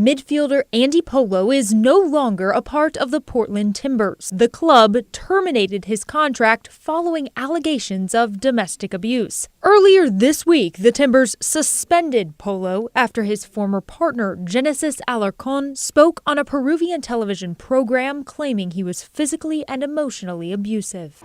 Midfielder Andy Polo is no longer a part of the Portland Timbers. The club terminated his contract following allegations of domestic abuse. Earlier this week, the Timbers suspended Polo after his former partner, Genesis Alarcon, spoke on a Peruvian television program claiming he was physically and emotionally abusive.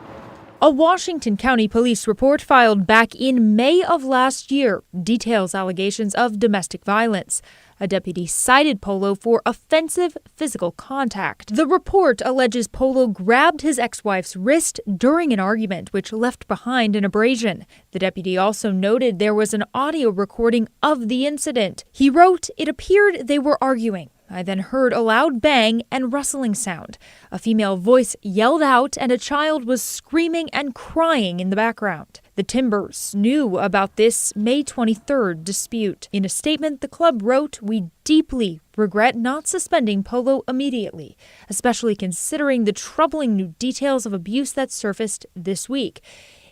A Washington County police report filed back in May of last year details allegations of domestic violence. A deputy cited Polo for offensive physical contact. The report alleges Polo grabbed his ex-wife's wrist during an argument, which left behind an abrasion. The deputy also noted there was an audio recording of the incident. He wrote, "It appeared they were arguing. I then heard a loud bang and rustling sound. A female voice yelled out and a child was screaming and crying in the background." The Timbers knew about this May 23rd dispute. In a statement, the club wrote, "We deeply regret not suspending Polo immediately, especially considering the troubling new details of abuse that surfaced this week.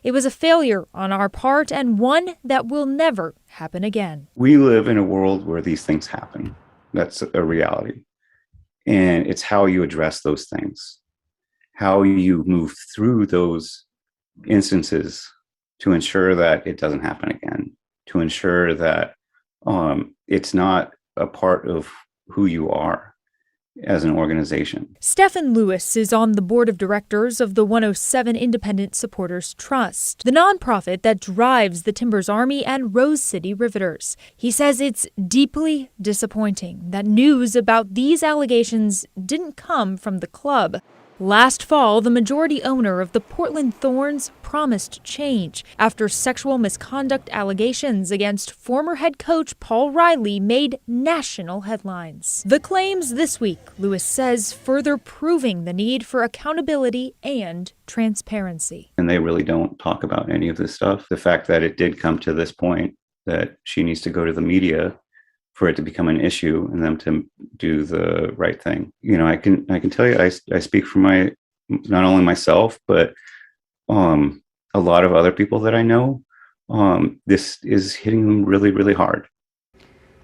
It was a failure on our part and one that will never happen again." We live in a world where these things happen. That's a reality. And it's how you address those things, how you move through those instances to ensure that it doesn't happen again, to ensure that it's not a part of who you are as an organization. Stephen Lewis is on the board of directors of the 107 Independent Supporters Trust, the nonprofit that drives the Timbers Army and Rose City Riveters. He says it's deeply disappointing that news about these allegations didn't come from the club. Last fall, the majority owner of the Portland Thorns promised change after sexual misconduct allegations against former head coach Paul Riley made national headlines. The claims this week, Lewis says, further proving the need for accountability and transparency. And they really don't talk about any of this stuff. The fact that it did come to this point that she needs to go to the media for it to become an issue and them to do the right thing. You know, I can tell you, I speak for not only myself, but a lot of other people that I know. This is hitting them really, really hard.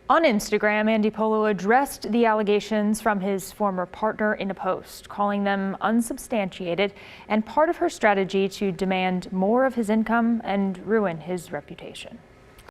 On Instagram, Andy Polo addressed the allegations from his former partner in a post, calling them unsubstantiated and part of her strategy to demand more of his income and ruin his reputation.